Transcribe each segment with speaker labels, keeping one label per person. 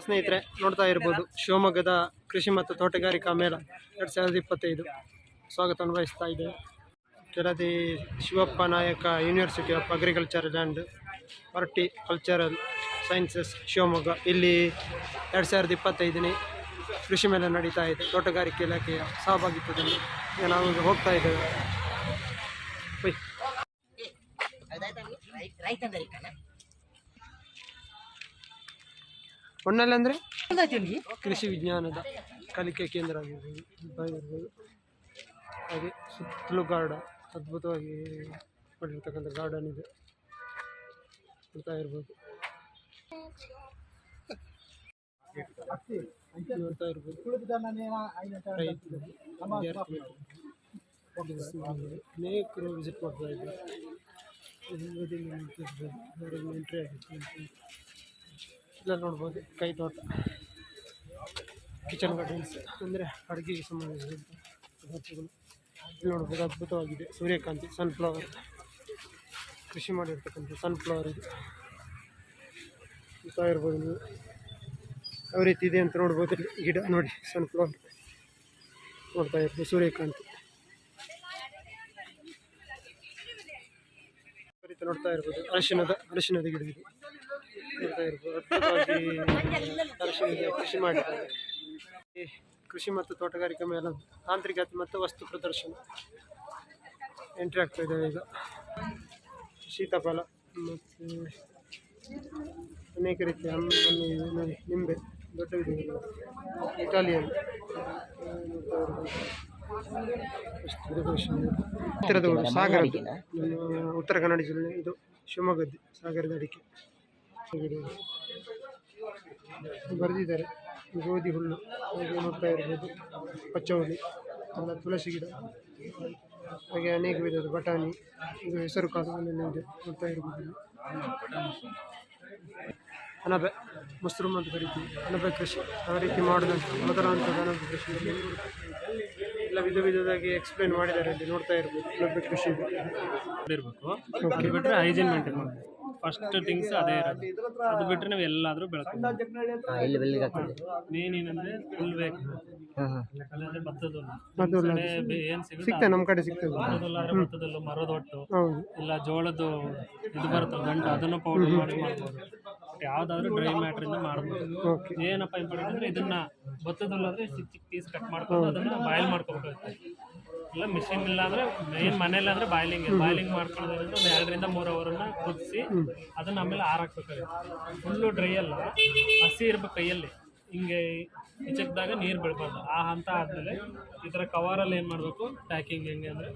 Speaker 1: ಸ್ನೇಹಿತರೆ ನೋಡ್ತಾ ಇರ್ಬೋದು ಶಿವಮೊಗ್ಗದ ಕೃಷಿ ಮತ್ತು ತೋಟಗಾರಿಕಾ ಮೇಳ 2025 ಸ್ವಾಗತ ಅನ್ವಯಿಸ್ತಾ ಇದೆ. ಕೆಳದಿ ಶಿವಪ್ಪ ನಾಯಕ university of agricultural and horticultural sciences Shivamogga ಇಲ್ಲಿ 2025ನೇ ಕೃಷಿ ಮೇಳ ನಡೀತಾ ಇದೆ. ತೋಟಗಾರಿಕೆ ಇಲಾಖೆಯ ಸಹಭಾಗಿತ್ವದಲ್ಲಿ ನಾವು ಹೋಗ್ತಾ ಇದ್ದೇವೆ. ಹೊನ್ನಲ್ಲ ಅಂದರೆ ಕೃಷಿ ವಿಜ್ಞಾನದ ಕಲಿಕೆ ಕೇಂದ್ರ ಆಗಿರ್ಬೋದು. ಹಾಗೆ ಸುತ್ತಲೂ ಗಾರ್ಡನ್, ಅದ್ಭುತವಾಗಿ ಮಾಡಿರ್ತಕ್ಕಂಥ ಗಾರ್ಡನ್ ಇದೆ ನೋಡ್ತಾ ಇರ್ಬೋದು. ನೋಡ್ತಾ ಇರ್ಬೋದು ಅನೇಕರು ವಿಸಿಟ್ ಮಾಡ್ತಾ ಇದ್ದಾರೆ. ಎಂಟ್ರಿ ಆಗುತ್ತೆ ಇಲ್ಲ ನೋಡ್ಬೋದು. ಕೈ ತೋಟ, ಕಿಚನ್ ಗಾರ್ಡನ್ಸ್ ಅಂದರೆ ಅಡುಗೆಗೆ ಸಂಬಂಧಿಸಿದಂಥ ಪದಾರ್ಥಗಳು ಇಲ್ಲಿ ನೋಡ್ಬೋದು. ಅದ್ಭುತವಾಗಿದೆ. ಸೂರ್ಯಕಾಂತಿ, ಸನ್ಫ್ಲವರ್, ಕೃಷಿ ಮಾಡಿರ್ತಕ್ಕಂಥ ಸನ್ಫ್ಲವರ್ ಇದು ನೋಡ್ತಾ ಇರ್ಬೋದು. ನೀವು ಯಾವ ರೀತಿ ಇದೆ ಅಂತ ನೋಡ್ಬೋದು. ಇಲ್ಲಿ ಗಿಡ ನೋಡಿ, ಸನ್ಫ್ಲವರ್ ನೋಡ್ತಾ ಇರ್ಬೋದು. ಸೂರ್ಯಕಾಂತಿ ನೋಡ್ತಾ ಇರ್ಬೋದು. ಅರಿಶಿಣದ ಗಿಡ ಇದು ನೋಡ್ತಾ ಇರ್ಬೋದು. ಅದ್ಭುತವಾಗಿ ಅರಿಶಿಣದ ಕೃಷಿ ಮಾಡಿದ್ದಾರೆ. ಕೃಷಿ ಮತ್ತು ತೋಟಗಾರಿಕೆ ಮೇಳ ತಾಂತ್ರಿಕತೆ ಮತ್ತು ವಸ್ತು ಪ್ರದರ್ಶನ ಎಂಟ್ರಿ ಆಗ್ತಾ ಇದ್ದಾವೆ. ಈಗ ಸೀತಾಫಲ ಮತ್ತು ಅನೇಕ ರೀತಿಯ ಹಣ್ಣು, ನಿಂಬೆ ದೊಡ್ಡವಿದೆ. ಇಟಾಲಿಯನ್ ಹತ್ತಿರದವರು ಸಾಗರದ, ಉತ್ತರ ಕನ್ನಡ ಜಿಲ್ಲೆ ಇದು ಶಿವಮೊಗ್ಗದ್ದು ಸಾಗರದ ಅಡಿಕೆ ಬರೆದಿದ್ದಾರೆ. ಗೋಧಿ ಹುಲ್ಲು ಹಾಗೆ ನೋಡ್ತಾ ಇರ್ಬೋದು. ಪಚ್ಚವಲಿ, ತುಳಸಿ ಗಿಡ, ಹಾಗೆ ಅನೇಕ ವಿಧದ ಬಟಾಣಿ, ಇದು ಹೆಸರು ಕಾಳುಗಳೆಲ್ಲ ಇದೆ ನೋಡ್ತಾ ಇರ್ಬೋದು. ಅಣಬೆ, ಮಶ್ರೂಮ್ ಅಂತ ಕರಿತೀವಿ. ಅಣಬೆ ಕೃಷಿ ಆ ರೀತಿ ಮಾಡಿದಂಥ ಮೊದಲ ಹಂತದ ಅಣಬೆ ಕೃಷಿ ಎಲ್ಲ ವಿಧ ವಿಧವಾಗಿ ಎಕ್ಸ್ಪ್ಲೇನ್ ಮಾಡಿದ್ದಾರೆ ಇಲ್ಲಿ ನೋಡ್ತಾ ಇರ್ಬೋದು. ಅಣಬೆ ಕೃಷಿ
Speaker 2: ಇರಬೇಕು. ಅದು ಬಿಟ್ಟರೆ ಹೈಜೀನ್ ಮೇಂಟೈನ್ ಮಾಡಬೇಕು. ಫಸ್ಟ್ ಥಿಂಗ್ಸ್ ಅದೇ ಇರೋದು. ಅದು ಬಿಟ್ಟರೆ ನಾವು ಎಲ್ಲಾದರೂ ಬೆಳ್ಕೊಂಡು ಮೇನ್ ಏನಂದರೆ ಫುಲ್ ಬೇಕು. ಅಲ್ಲಂದರೆ ಭತ್ತದಲ್ಲ ಏನು ಸಿಗುತ್ತೆ
Speaker 1: ನಮ್ಮ ಕಡೆ ಸಿಗ್ತದೆ.
Speaker 2: ಭತ್ತದಲ್ಲ ಆದರೆ ಭತ್ತದಲ್ಲು, ಮರದ ಒಟ್ಟು ಇಲ್ಲ ಜೋಳದ್ದು ಇದು ಬರುತ್ತಲ್ಲ ಗಂಟು, ಅದನ್ನು ಪೌಡರ್ ಮಾಡಿ ಮಾಡ್ಬೋದು. ಯಾವುದಾದ್ರೂ ಡ್ರೈ ಮ್ಯಾಟ್ರಿಂದ ಮಾಡ್ಬೋದು. ಏನಪ್ಪ ಇಂಪಾರ್ಟೆಂಟ್ ಅಂದರೆ ಇದನ್ನ ಭತ್ತದಲ್ಲಾದರೆ ಚಿಕ್ಕ ಚಿಕ್ಕ ಪೀಸ್ ಕಟ್ ಮಾಡ್ಕೊಂಡು ಅದನ್ನು ಬಾಯ್ಲ್ ಮಾಡ್ಕೋಬೇಕಾಗುತ್ತೆ. ಇಲ್ಲ ಮಿಷಿನ್ ಇಲ್ಲ ಅಂದರೆ ಮೇನ್ ಮನೇಲಿ ಅಂದರೆ ಬಾಯ್ಲಿಂಗ್ ಮಾಡ್ಕೊಳ್ಳೋದ್ರಿಂದ ಒಂದು 2 ರಿಂದ 3 ಅವರನ್ನು ಕುದಿಸಿ ಅದನ್ನು ಆಮೇಲೆ ಆರಾಕ್ಬೇಕಾಗುತ್ತೆ. ಫುಲ್ಲು ಡ್ರೈ ಅಲ್ಲ, ಹಸಿ ಇರ್ಬೇಕು ಕೈಯಲ್ಲಿ. ಹಿಂಗೆ ಚಿಕ್ಕದಾಗ ನೀರು ಬೀಳ್ಬಾರ್ದು. ಆ ಹಂತ ಆದಮೇಲೆ ಈ ಥರ ಕವರಲ್ಲಿ ಏನು ಮಾಡಬೇಕು, ಪ್ಯಾಕಿಂಗ್ ಹೆಂಗೆ ಅಂದರೆ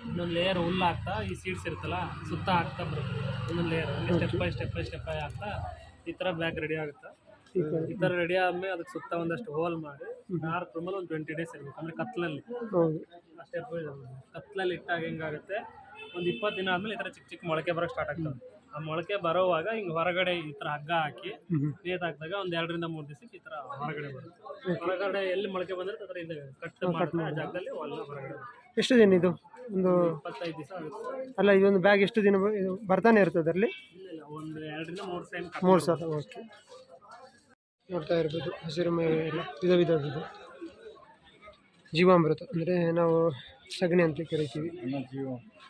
Speaker 2: ಇನ್ನೊಂದು ಲೇಯರ್ ಹುಲ್ಲು ಹಾಕ್ತಾ, ಈ ಸೀಡ್ಸ್ ಇರುತ್ತಲ್ಲ ಸುತ್ತ ಹಾಕ್ತಾ ಬರುತ್ತೆ. ಒಂದೊಂದು ಲೇಯರ್ ಸ್ಟೆಪ್ ಬೈ ಹಾಕ್ತಾ ಈ ಥರ ಬ್ಯಾಗ್ ರೆಡಿ ಆಗುತ್ತೆ. ಈ ಥರ ರೆಡಿ ಆದಮೇಲೆ ಅದಕ್ಕೆ ಸುತ್ತ ಒಂದಷ್ಟು ಹೋಲ್ ಮಾಡಿ ಡಾರ್ಕ್ ರೂಮಲ್ಲಿ ಒಂದು 20 ಡೇಸ್ ಇರಬೇಕು. ಅಂದರೆ ಕತ್ಲಲ್ಲಿ ಅಷ್ಟೇ ಕತ್ಲಲ್ಲಿ ಇಟ್ಟಾಗ ಹೆಂಗಾಗುತ್ತೆ, ಒಂದು 20 ದಿನ ಆದಮೇಲೆ ಈ ಥರ ಚಿಕ್ಕ ಚಿಕ್ಕ ಮೊಳಕೆ ಬರೋಕ್ಕೆ ಸ್ಟಾರ್ಟ್ ಆಗ್ತದೆ. ಆ ಮೊಳಕೆ ಬರೋವಾಗ ಹಿಂಗೆ ಹೊರಗಡೆ ಈ ಥರ ಹಗ್ಗ ಹಾಕಿ ನೇತು ಹಾಕಿದಾಗ ಒಂದು 2 ರಿಂದ 3 ದಿವಸಕ್ಕೆ ಈ ಥರ ಹೊರಗಡೆ ಬರುತ್ತೆ. ಹೊರಗಡೆ ಎಲ್ಲಿ ಮೊಳಕೆ ಬಂದಿರುತ್ತೆ ಅದರ ಹಿಂದೆ ಕಟ್ ಮಾಡ್ತಾರೆ. ಆ ಜಾಗದಲ್ಲಿ ಹೊರಗಡೆ.
Speaker 1: ಎಷ್ಟು ದಿನ ಇದು? ಒಂದು
Speaker 2: 25 ದಿವಸ ಆಗುತ್ತೆ.
Speaker 1: ಅಲ್ಲ, ಇದೊಂದು ಬ್ಯಾಗ್ ಎಷ್ಟು ದಿನ ಬರ್ತಾನೆ ಇರ್ತದೆ ಅದರಲ್ಲಿ?
Speaker 2: ಇಲ್ಲ, ಒಂದು 2 ರಿಂದ 3 ಟೈಮ್
Speaker 1: 3 ಸಲ. ಓಕೆ, ನೋಡ್ತಾ ಇರ್ಬೋದು. ಹಸಿರು ಮೇವೆ ಎಲ್ಲ ವಿಧವಿಧವಿದೆ. ಜೀವಾಮೃತ ಅಂದರೆ ನಾವು ಸಗಣಿ ಅಂತ ಕರಿತೀವಿ.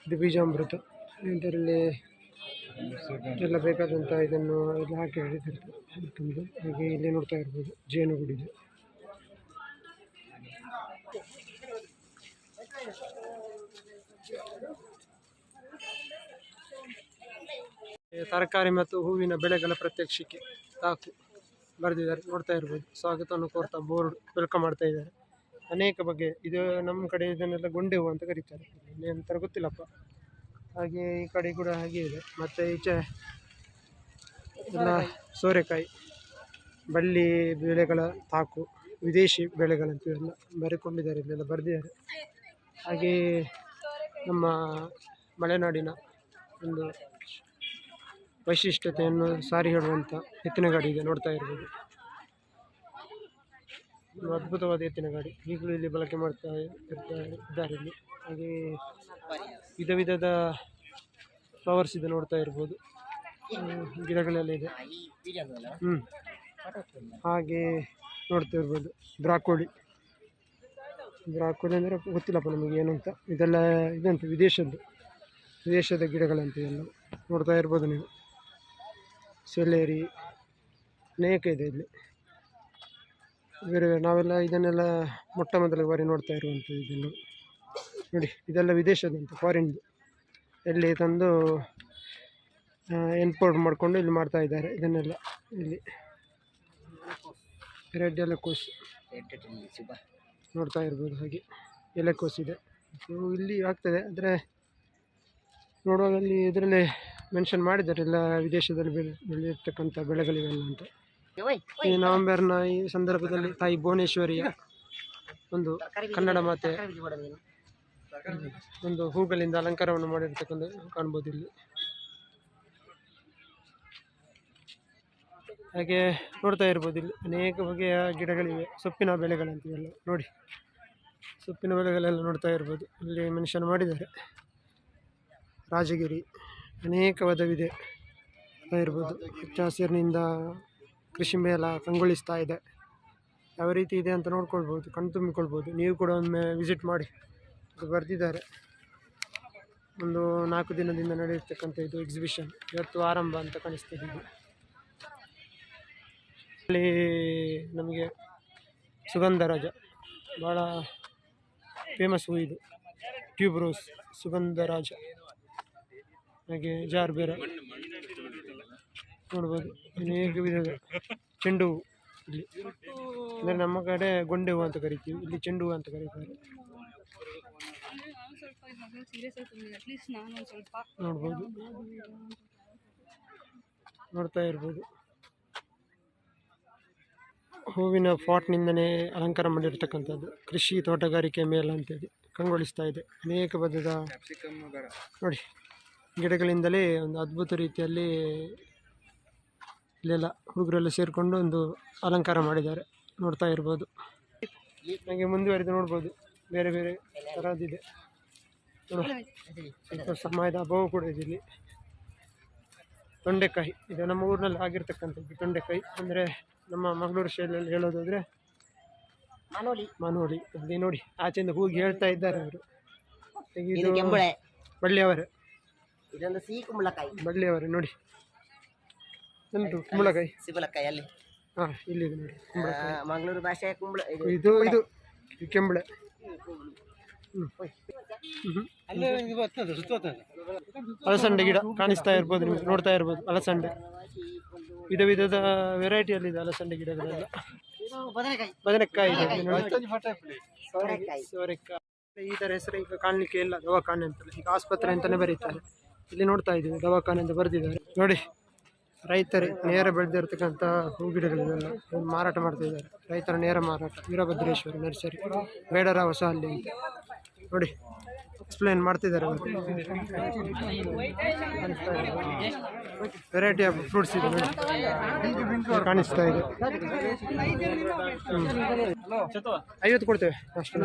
Speaker 1: ಇದು ಬೀಜಾಮೃತ. ಇದರಲ್ಲಿ ಎಲ್ಲ ಬೇಕಾದಂಥ ಇದನ್ನು ಎಲ್ಲ ಹಾಕಿ ಹಿಡಿದಿರ್ತದೆ. ಹಾಗೆ ಇಲ್ಲಿ ನೋಡ್ತಾ ಇರ್ಬೋದು ಜೇನುಗೂಡಿದೆ. ತರಕಾರಿ ಮತ್ತು ಹೂವಿನ ಬೆಳೆಗಳ ಪ್ರತ್ಯಕ್ಷಕ್ಕೆ ತಾಕು ಬರೆದಿದ್ದಾರೆ ನೋಡ್ತಾ ಇರ್ಬೋದು. ಸ್ವಾಗತವನ್ನು ಕೋರ್ತಾ ಬೋರ್ಡ್ ವೆಲ್ಕಮ್ ಮಾಡ್ತಾ ಇದ್ದಾರೆ. ಅನೇಕ ಬಗೆ ಇದು ನಮ್ಮ ಕಡೆ ಇದನ್ನೆಲ್ಲ ಗೊಂಡೆ ಹೂವು ಅಂತ ಕರೀತಾರೆ, ಏನಂತಾರೆ ಗೊತ್ತಿಲ್ಲಪ್ಪ. ಹಾಗೆ ಈ ಕಡೆ ಕೂಡ ಹಾಗೆ ಇದೆ. ಮತ್ತು ಈಚೆ ಎಲ್ಲ ಸೋರೆಕಾಯಿ, ಬಳ್ಳಿ ಬೆಳೆಗಳ ತಾಕು, ವಿದೇಶಿ ಬೆಳೆಗಳಂತೂ ಎಲ್ಲ ಬರೆಕೊಂಡಿದ್ದಾರೆ, ಇಲ್ಲೆಲ್ಲ ಬರೆದಿದ್ದಾರೆ. ಹಾಗೆ ನಮ್ಮ ಮಲೆನಾಡಿನ ಒಂದು ವೈಶಿಷ್ಟ್ಯತೆಯನ್ನು ಸಾರಿ ಹೇಳುವಂಥ ಎತ್ತಿನ ಗಾಡಿ ಇದೆ ನೋಡ್ತಾ ಇರ್ಬೋದು. ಅದ್ಭುತವಾದ ಎತ್ತಿನ ಗಾಡಿ ಈಗಲೂ ಇಲ್ಲಿ ಬಳಕೆ ಮಾಡ್ತಾ ಇದ್ದಾರೆ ಇಲ್ಲಿ. ಹಾಗೆ ವಿಧ ವಿಧದ ಫ್ಲವರ್ಸ್ ಇದೆ ನೋಡ್ತಾ ಇರ್ಬೋದು. ಗಿಡಗಳೆಲ್ಲ ಇದೆ. ಹಾಗೆ ನೋಡ್ತಾ ಇರ್ಬೋದು ಬ್ರಾಕೋಲಿ ಅಂದರೆ ಗೊತ್ತಿಲ್ಲಪ್ಪ ನಮಗೆ ಏನಂತ. ಇದೆಲ್ಲ ಇದಂತೆ ವಿದೇಶದ ಗಿಡಗಳಂತೆ ಎಲ್ಲ ನೋಡ್ತಾ ಇರ್ಬೋದು ನೀವು. ಸೆಲೇರಿ ಅನೇಕ ಇದೆ ಇಲ್ಲಿ ಬೇರೆ ನಾವೆಲ್ಲ ಇದನ್ನೆಲ್ಲ ಮೊಟ್ಟ ಮೊದಲ ಬಾರಿ ನೋಡ್ತಾ ಇರುವಂಥದ್ದು. ಇದೆಲ್ಲ ನೋಡಿ, ಇದೆಲ್ಲ ವಿದೇಶದಂತೆ, ಫಾರಿನ್ದು. ಎಲ್ಲಿ ತಂದು ಇಂಪೋರ್ಟ್ ಮಾಡಿಕೊಂಡು ಇಲ್ಲಿ ಮಾಡ್ತಾ ಇದ್ದಾರೆ ಇದನ್ನೆಲ್ಲ. ಇಲ್ಲಿ ರೆಡ್ ಎಲೆಕೋಸು ನೋಡ್ತಾ ಇರ್ಬೋದು. ಹಾಗೆ ಎಲೆಕೋಸು ಇದೆ, ಇಲ್ಲಿ ಆಗ್ತದೆ. ಆದರೆ ನೋಡುವಾಗ ಅಲ್ಲಿ ಇದರಲ್ಲೇ ಮೆನ್ಷನ್ ಮಾಡಿದ್ದಾರೆ ಎಲ್ಲ ವಿದೇಶದಲ್ಲಿ ಬೆಳೆದಿರ್ತಕ್ಕಂಥ ಬೆಳೆಗಳಿವೆಲ್ಲ ಅಂತ. ಈ ನವೆಂಬರ್ನ ಈ ಸಂದರ್ಭದಲ್ಲಿ ತಾಯಿ ಭುವನೇಶ್ವರಿಯ ಒಂದು ಕನ್ನಡ ಮಾತೆ ಒಂದು ಹೂಗಳಿಂದ ಅಲಂಕಾರವನ್ನು ಮಾಡಿರ್ತಕ್ಕಂಥ ಕಾಣ್ಬೋದು ಇಲ್ಲಿ. ಹಾಗೆ ನೋಡ್ತಾ ಇರ್ಬೋದು ಇಲ್ಲಿ ಅನೇಕ ಬಗೆಯ ಗಿಡಗಳಿವೆ, ಸೊಪ್ಪಿನ ಬೆಳೆಗಳಂತೀವಲ್ಲ ನೋಡಿ. ಸೊಪ್ಪಿನ ಬೆಳೆಗಳೆಲ್ಲ ನೋಡ್ತಾ ಇರ್ಬೋದು, ಇಲ್ಲಿ ಮೆನ್ಷನ್ ಮಾಡಿದ್ದಾರೆ. ರಾಜಗಿರಿ ಅನೇಕವಾದವಿದೆ ಇರ್ಬೋದು. ಹಚ್ಚ ಹಸಿರಿನಿಂದ ಕೃಷಿ ಮೇಳ ಕಂಗೊಳಿಸ್ತಾ ಇದೆ. ಯಾವ ರೀತಿ ಇದೆ ಅಂತ ನೋಡ್ಕೊಳ್ಬೋದು, ಕಣ್ತುಂಬಿಕೊಳ್ಬೋದು. ನೀವು ಕೂಡ ಒಮ್ಮೆ ವಿಸಿಟ್ ಮಾಡಿ. ಇದು ಬರೆದಿದ್ದಾರೆ, ಒಂದು 4 ದಿನದಿಂದ ನಡೆಯತಕ್ಕಂಥ ಇದು ಎಕ್ಸಿಬಿಷನ್ ಇವತ್ತು ಆರಂಭ ಅಂತ ಕಾಣಿಸ್ತಿದೆ. ಅಲ್ಲಿ ನಮಗೆ ಸುಗಂಧರಾಜ ಭಾಳ ಫೇಮಸ್ ಹೂ ಇದು, ಟ್ಯೂಬ್ ರೋಸ್, ಸುಗಂಧರಾಜ. ಹಾಗೆ ಜಾರ್ಬೇರ ನೋಡ್ಬೋದು, ಅನೇಕ ವಿಧದ ಚೆಂಡು ಹೂ. ಇಲ್ಲಿ ಅಂದರೆ ನಮ್ಮ ಕಡೆ ಗೊಂಡೆ ಹೂ ಅಂತ ಕರಿತೀವಿ, ಇಲ್ಲಿ ಚೆಂಡು ಹೂ ಅಂತ ಕರೀತಾರೆ. ನೋಡ್ಬೋದು, ನೋಡ್ತಾ ಇರ್ಬೋದು. ಹೂವಿನ ಪಾಟ್ನಿಂದನೇ ಅಲಂಕಾರ ಮಾಡಿರ್ತಕ್ಕಂಥದ್ದು. ಕೃಷಿ ತೋಟಗಾರಿಕೆ ಮೇಳ ಅಂತೇಳಿ ಕಂಗೊಳಿಸ್ತಾ ಇದೆ. ಅನೇಕ ಬಗೆಯ ನೋಡಿ ಗಿಡಗಳಿಂದಲೇ ಒಂದು ಅದ್ಭುತ ರೀತಿಯಲ್ಲಿ ಇಲ್ಲೆಲ್ಲ ಹುಡುಗರೆಲ್ಲ ಸೇರಿಕೊಂಡು ಒಂದು ಅಲಂಕಾರ ಮಾಡಿದ್ದಾರೆ, ನೋಡ್ತಾ ಇರ್ಬೋದು. ಹಾಗೆ ಮುಂದುವರೆದು ನೋಡ್ಬೋದು, ಬೇರೆ ಬೇರೆ ಥರದ್ದಿದೆ. ಸಮಯದ ಅಭಾವ ಕೂಡ ಇದೆ ಇಲ್ಲಿ. ತೊಂಡೆಕಾಯಿ ಇದು ನಮ್ಮ ಊರಿನಲ್ಲಿ ಆಗಿರ್ತಕ್ಕಂಥದ್ದು. ತೊಂಡೆಕಾಯಿ ಅಂದರೆ ನಮ್ಮ ಮಂಗಳೂರು ಶೈಲಿಯಲ್ಲಿ ಹೇಳೋದಾದರೆ ಮಾನೋಳಿ. ಅಲ್ಲಿ ನೋಡಿ ಆಚೆಯಿಂದ ಹೋಗಿ ಹೇಳ್ತಾ ಇದ್ದಾರೆ ಅವರು. ಇದು ಬಳ್ಳಿಯವರೇ,
Speaker 3: ಇದೊಂದು ಸಿಹಿ ಕುಂಬಳಕಾಯಿ.
Speaker 1: ಬಳ್ಳಿಯವರೇ ನೋಡಿ, ಉಂಟು ಕುಂಬಳಕಾಯಿ.
Speaker 3: ಸಿಬಲಕಾಯಿ ಅಲ್ಲಿ
Speaker 1: ಇಲ್ಲಿದೆ ನೋಡಿ,
Speaker 3: ಮಂಗಳೂರು ಭಾಷೆಯ ಕುಂಬಳ.
Speaker 1: ಇದು ಕೆಂಬಳೆ. ಅಲಸಂಡೆ ಗಿಡ ಕಾಣಿಸ್ತಾ ಇರ್ಬೋದು ನಿಮ್ಗೆ, ನೋಡ್ತಾ ಇರ್ಬೋದು. ಅಲಸಂಡೆ ವಿಧ ವಿಧದ ವೆರೈಟಿಯಲ್ಲಿದೆ ಅಲಸಂಡೆ ಗಿಡಗಳೆಲ್ಲ. ಬದನೆಕಾಯಿ ಇದೆ ನೋಡಿ, ಸೋರೆಕಾಯಿ. ಈ ಥರ ಹೆಸರು ಈಗ ಕಾಣಲಿಕ್ಕೆ ಇಲ್ಲ, ದವಾಖಾನೆ ಅಂತಲ್ಲ, ಈಗ ಆಸ್ಪತ್ರೆ ಅಂತಲೇ ಬರೀತಾರೆ. ಇಲ್ಲಿ ನೋಡ್ತಾ ಇದ್ದೀವಿ ದವಾಖಾನೆ ಅಂತ ಬರೆದಿದ್ದಾರೆ ನೋಡಿ. ರೈತರೇ ನೇರ ಬೆಳೆದಿರ್ತಕ್ಕಂಥ ಹೂ ಗಿಡಗಳಿವೆಲ್ಲ ಮಾರಾಟ ಮಾಡ್ತಾ ಇದ್ದಾರೆ. ರೈತರ ನೇರ ಮಾರಾಟ, ವೀರಭದ್ರೇಶ್ವರ ನರ್ಸರಿ, ಬೇಡರ ಹೊಸ ಹಳ್ಳಿ ಅಂತ ನೋಡಿ ಎಕ್ಸ್ಪ್ಲೇನ್ ಮಾಡ್ತಿದ್ದಾರೆ ಅವರು. ವೆರೈಟಿ ಆಫ್ ಫ್ರೂಟ್ಸ್ ಇದೆ ನೋಡಿ, ಕಾಣಿಸ್ತಾ ಇದೆ. 50 ಕೊಡ್ತೇವೆ ಅಷ್ಟು.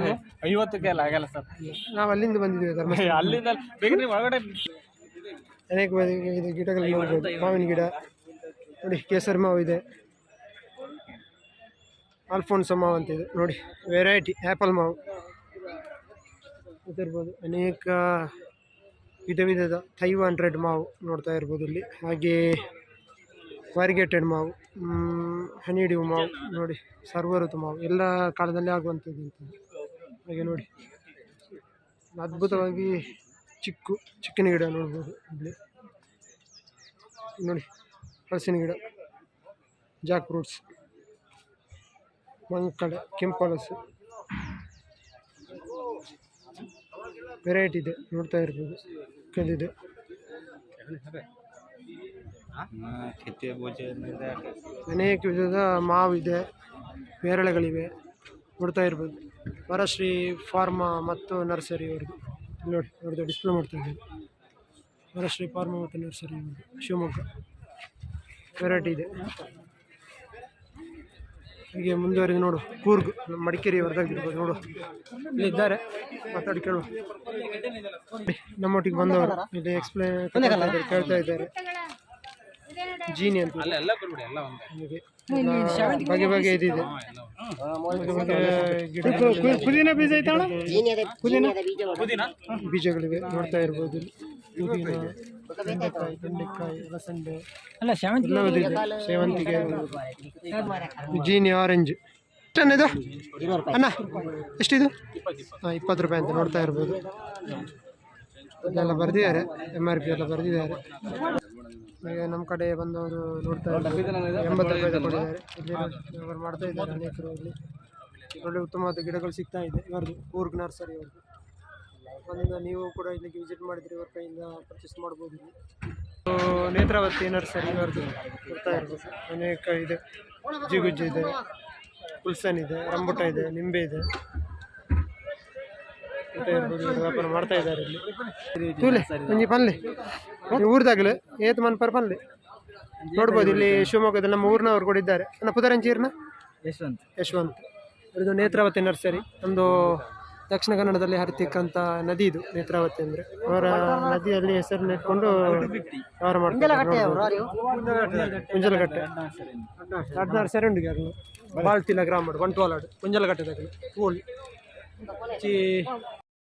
Speaker 2: 50ಕ್ಕೆ ಎಲ್ಲ ಆಗಲ್ಲ ಸರ್,
Speaker 1: ನಾವು ಅಲ್ಲಿಂದ ಬಂದಿದ್ದೇವೆ ಧರ್ಮಸ್ಥಳ.
Speaker 2: ಅಲ್ಲಿಂದ ಬೇಕಂದ್ರೆ ಒಳಗಡೆ
Speaker 1: ಅನೇಕ ಇದು ಗಿಡಗಳು ನೋಡ್ಬೋದು. ಮಾವಿನ ಗಿಡ ನೋಡಿ, ಕೇಸರಿ ಮಾವು ಇದೆ, ಅಲ್ಫೋನ್ಸೋ ಮಾವು ಅಂತಿದೆ ನೋಡಿ, ವೆರೈಟಿ ಆ್ಯಪಲ್ ಮಾವು ಇರ್ಬೋದು. ಅನೇಕ ವಿಧ ವಿಧದ ತೈವಾನ್ ರೆಡ್ ಮಾವು ನೋಡ್ತಾ ಇರ್ಬೋದು ಇಲ್ಲಿ. ಹಾಗೆ ವಾರಿಗೇಟೆಡ್ ಮಾವು, ಹನಿಡಿವ್ ಮಾವು ನೋಡಿ, ಸರ್ವಋತು ಮಾವು, ಎಲ್ಲ ಕಾಲದಲ್ಲಿ ಆಗುವಂಥದ್ದು ಅಂತ. ಹಾಗೆ ನೋಡಿ ಅದ್ಭುತವಾಗಿ ಚಿಕ್ಕಿನ ಗಿಡ ನೋಡ್ಬೋದು ಇಲ್ಲಿ ನೋಡಿ. ಹಲಸಿನ ಗಿಡ, ಜಾಕ್ ಫ್ರೂಟ್ಸ್, ಮಂಕಡೆ, ಕೆಂಪಳಸು, ವೆರೈಟಿ ಇದೆ ನೋಡ್ತಾ ಇರ್ಬೋದು. ಕಲ್ಲಿದೆ, ಅನೇಕ ವಿಧದ ಮಾವಿದೆ, ಪೇರಳೆಗಳಿವೆ ನೋಡ್ತಾ ಇರ್ಬೋದು. ವರಶ್ರೀ ಫಾರ್ಮಾ ಮತ್ತು ನರ್ಸರಿ ಅವ್ರದ್ದು ನೋಡಿ, ಅವ್ರದ್ದು ಡಿಸ್ಪ್ಲೇ ಮಾಡ್ತಾ ಇದ್ದೀವಿ. ವರಶ್ರೀ ಫಾರ್ಮಾ ಮತ್ತು ನರ್ಸರಿ ಶಿವಮೊಗ್ಗ, ವೆರೈಟಿ ಇದೆ. ಹೀಗೆ ಮುಂದುವರೆದು ನೋಡು, ಕೂರ್ಗ್ ಮಡಿಕೇರಿ ಹೊರದಾಗಿರ್ಬೋದು ನೋಡು, ಇಲ್ಲಿದ್ದಾರೆ, ಮಾತಾಡಿ ಕೇಳುವ. ನಮ್ಮೊಟ್ಟಿಗೆ ಬಂದವರು ಇಲ್ಲಿ ಎಕ್ಸ್ಪ್ಲೇನ್ ಕೇಳ್ತಾ ಇದ್ದಾರೆ. ಜೀನಿ ಅಂತ, ಹಾಗೆ ಬಗೆ ಬಗೆ ಇದಿದೆ ಪುದೀನ ಬೀಜ ಐತಣ ಬೀಜಗಳಿವೆ ನೋಡ್ತಾ ಇರ್ಬೋದು ಇಲ್ಲಿ. ಪುದೀನ ಬೆಂಡೆಕಾಯಿ ಬೆಂಡೆಕಾಯಿ ಅಲಸಂಡೆ ಎಲ್ಲವೂ ಇದೆ. ಸೇವಂತಿಗೆ ಜೀನಿ ಆರೆಂಜ್ ಎಷ್ಟನ್ನಿದು ಅಣ್ಣ ಎಷ್ಟಿದು? ಹಾಂ 20 ರೂಪಾಯಿ ಅಂತ ನೋಡ್ತಾ ಇರ್ಬೋದು. ಅದೆಲ್ಲ ಬರೆದಿದ್ದಾರೆ MRP ಎಲ್ಲ ಬರೆದಿದ್ದಾರೆ. ಹಾಗೆ ನಮ್ಮ ಕಡೆ ಬಂದವರು ನೋಡ್ತಾ ಇದ್ದಾರೆ 80 ರೂಪಾಯಿ ಕೊಟ್ಟಿದ್ದಾರೆ. ಇಲ್ಲಿ ವ್ಯವಹಾರ ಮಾಡ್ತಾ ಇದ್ದಾರೆ ಅನೇಕರು. ಇಲ್ಲಿ ಒಳ್ಳೆ ಉತ್ತಮವಾದ ಗಿಡಗಳು ಸಿಗ್ತಾ ಇದೆ ಇವ್ರದ್ದು ಕೂರ್ಗ್ ನರ್ಸರಿ ಅವ್ರದ್ದು. ಒಂದು ನೀವು ಕೂಡ ಇಲ್ಲಿಗೆ ವಿಸಿಟ್ ಮಾಡಿದರೆ ಇವ್ರ ಕೈಯಿಂದ ಪರ್ಚೇಸ್ ಮಾಡ್ಬೋದು. ಇಲ್ಲಿ ನೇತ್ರಾವತಿ ನರ್ಸರಿ ಇವ್ರದ್ದು ನೋಡ್ತಾ ಇರ್ಬೋದು. ಅನೇಕ ಇದೆ, ಜಿಗುಜ್ಜು ಇದೆ, ಕುಲ್ಸನ್ ಇದೆ, ರಂಬುಟ ಇದೆ, ನಿಂಬೆ ಇದೆ ಅಂತ ಇರ್ಬೋದು. ವ್ಯಾಪಾರ ಮಾಡ್ತಾ ಇದ್ದಾರೆ ಇಲ್ಲಿ. ತೂಲೆ ಒಂಜಿ ಪಲ್ಲೆ ಊರ್ದಾಗಲೇ ಏತ್ ಮನ್ಪರ್ ಪಲ್ಲೆ ನೋಡ್ಬೋದು. ಇಲ್ಲಿ ಶಿವಮೊಗ್ಗದಲ್ಲಿ ನಮ್ಮ ಊರಿನವ್ರು ಕೂಡ ಇದ್ದಾರೆ. ನನ್ನ ಪುದರಂಚೀರ್ನ ಯಶವಂತ್ ಇದು ನೇತ್ರಾವತಿ ನರ್ಸರಿ. ನಮ್ಮದು ದಕ್ಷಿಣ ಕನ್ನಡದಲ್ಲಿ ಹರಿತಿಕ್ಕಂಥ ನದಿ ಇದು ನೇತ್ರಾವತಿ ಅಂದರೆ. ಅವರ ನದಿಯಲ್ಲಿ ಹೆಸರನ್ನ ಇಟ್ಕೊಂಡು ವ್ಯವಹಾರ ಮಾಡ್ತಾರೆ. ಮುಂಜಲಗಟ್ಟೆ ದೊಡ್ಡ ನರ್ಸರಿ ಉಂಟು ಯಾರು ಬಾಳ್ತಿಲ್ಲ ಗ್ರಾಮ ಬಂಟ್ವಾಲಾಡು ಮುಂಜಲಗಟ್ಟೆದಾಗಲಿ ಓಲ್